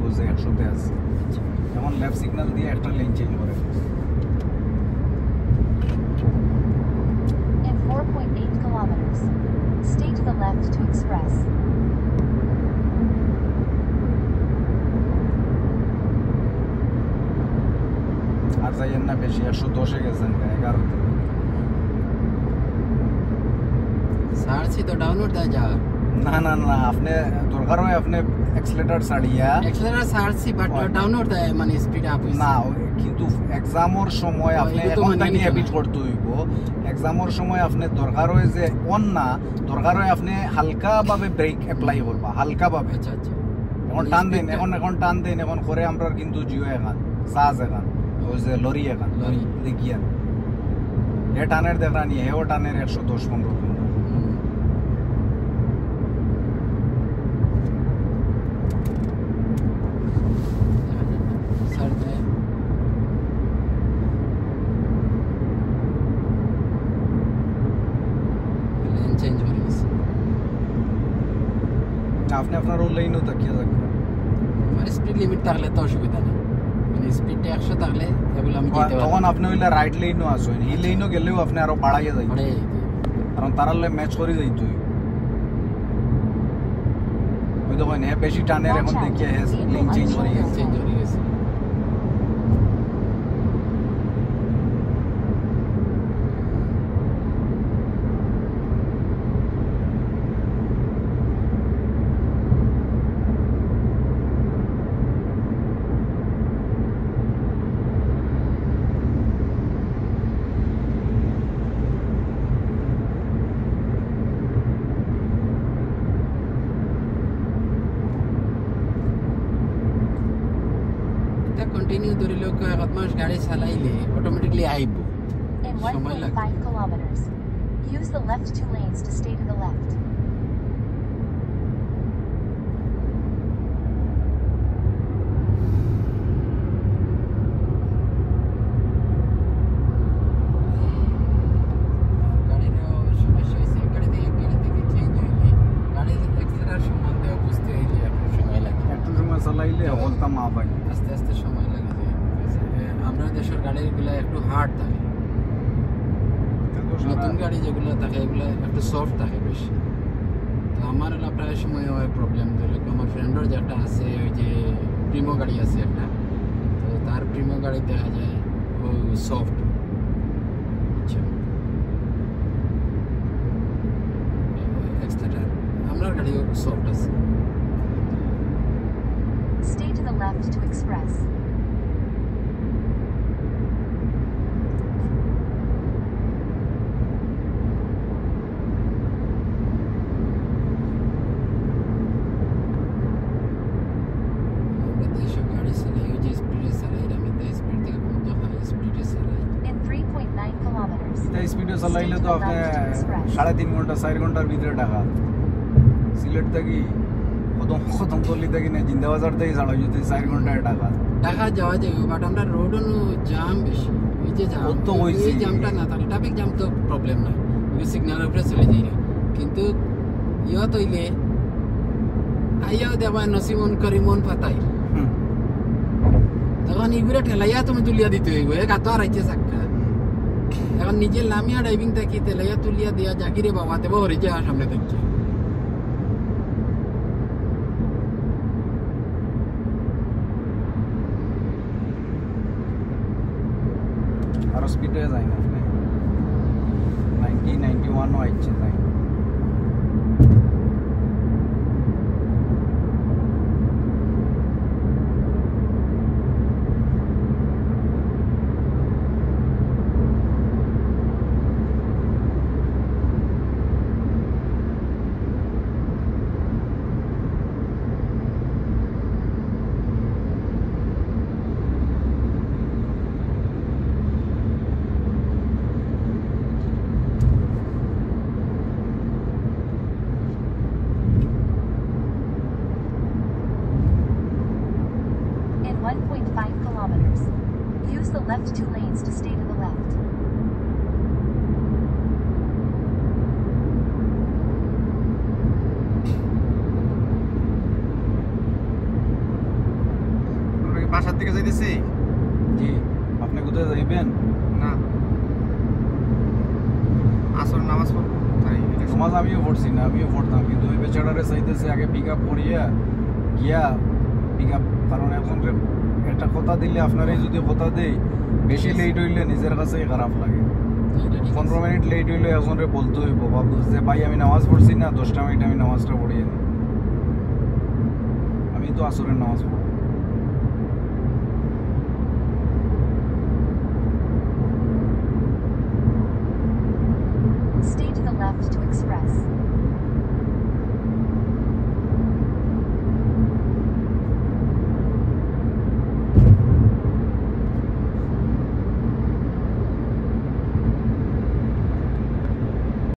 বুঝে 100-তে আছে, এখন লেফট সিগন্যাল দিয়ে একটা লেন চেঞ্জ করে। In 4.8 kilometers, stay to the left to express. আর যাইয়েন না বেশি, 110-এ গেছেন 11-তে। সারছি তো ডাউনলোড দেয় যা। না না না, আপনি দরকার হয় আপনি এক্সেলেটর ছাড়িয়া এক্সেলারেটর সারছি বাট ডাউনলোড দেয় মানে স্পিড আপ হইছে না, কিন্তু এক্সামের সময় আপনি এখনটা নিয়ে হ্যাবিট করতে হইব। এক্সামের সময় আপনি দরকার হয় যে অন না, দরকার হয় আপনি হালকা ভাবে ব্রেক অ্যাপ্লাই করবা, হালকা ভাবে। আচ্ছা আচ্ছা এখন টান দেন, এখন টান দেন, এখন করে আমরা কিন্তু জিও এখান জাহাজ এখান ওই যে লরি এখান লরি দেখিয়া এ টানের দেখা নিয়ে এও টানের 110-15 কিলোমিটার। স্যার দেয় লেন চেঞ্জ করে গেছে। আপনি আপনার ও লাইনও তাকিয়ে থাকবেন। আমার স্পিড লিমিট থাকলে তো অসুবিধা নেই, মানে স্পিডটা 100 থাকলে এগুলো আমি যেতে তখন পারবো। আপনি হইলে রাইট লাইনও আসবেন, এই লাইনও গেলেও আপনি আরো বাড়াইয়া যাইবেন, আরে কারণ তারালে ম্যাচ করে যাইতো। ওই দেখেন হ্যাঁ বেশি টানের এখন দেখিয়ে হ্যাঁ লাইন চেঞ্জ করে গেছে। চেঞ্জ হয়ে গেছে। কন্টিনিউ ধরে লোক এক মাস গাড়ি চালাইলে অটোমেটিকলি আইব। In সময় লাগে। 1.5 kilometers, use the left 2 lanes to stay to the left. গাড়ির সমস্যা হয়েছে, এক গাড়ি থেকে চেঞ্জ হইলে গাড়ির এক্সেলার সম্বন্ধে বুঝতে হইলে একটু সময় লাগে। একটু সময় চালাইলে বলতাম মা পাই। আস্তে আস্তে সময় লাগে যে আমরা দেশের গাড়িগুলো একটু হার্ড থাকে, নতুন গাড়ি যেগুলো থাকে এগুলো একটু সফট থাকে বেশি। তো আমার হলো প্রায় সময় হয় প্রবলেম, ধরো আমার ফ্রেন্ডের যেটা আছে ওই যে প্রিমো গাড়ি আছে একটা, তো তার প্রিমো গাড়ি দেখা যায় ও সফট। আচ্ছা এক্সট্রা আমার গাড়িও সফট আছে। Stay to the left to express. আমরা দেশে গাড়ি চালাই ওই যে স্পিডে চালাই, আমি তো স্পিড থেকে কত হাই স্পিডে চালাই। In 3.9 kilometers, এই স্পিডে চালাইলে তো আপনি 3.5 ঘন্টা 4 ঘন্টার ভিতরে ঢাকা সিলেট থেকে খতম করলি থাকি না জিন্দাবাজার থেকে চালাই যদি 4 ঘন্টায় ঢাকা। ঢাকা যাওয়া যায় বাট আমরা রোডও জাম বেশি, ওই যে জাম তো হইছে। এই জামটা না থাকলে ট্রাফিক জাম তো প্রবলেম নাই, ওই সিগন্যালের উপরে চলে যাই না। কিন্তু ইয়ত হইলে আইয়াও দেবা নসিমন করিমন ফাতাই, তখন এগুলো ঠেলাইয়া তুমি তুলিয়া দিতে হইব, গাতো আর আইছে চাক্কা। এখন নিজে লামিয়া ড্রাইভিং থাকি তেলাইয়া তুলিয়া দিয়া জাগিরে বাবা দেব হরে যা সামনে দেখছে। আরো স্পিডে যায় না আপনি 90-91ও আইছে তাই। in 1.5 kilometers, use the left 2 lanes to stay to the left. বাসার দিকে যাইতেছি। জি, আপনি কোথায় যাইবেন? না, আসর নামাজ পড়বো তাই। নামাজ আমিও পড়ছি না, আমিও পড়তাম, কিন্তু ওই বেচারারে চাইতেছে আগে পিক আপ করিয়া গিয়া পিক আপ, কারণ এখন একটা কথা দিলে আপনারাই যদি কথা দেই, বেশি লেট হইলে নিজের কাছেই খারাপ লাগে। 15 মিনিট লেট হইলে একজনরে বলতে হইব বাবু যে ভাই আমি নামাজ পড়ছি না, 10টা মিনিট আমি নামাজটা পড়িয়ে নিই। আমি তো আসরের নামাজ পড়ব।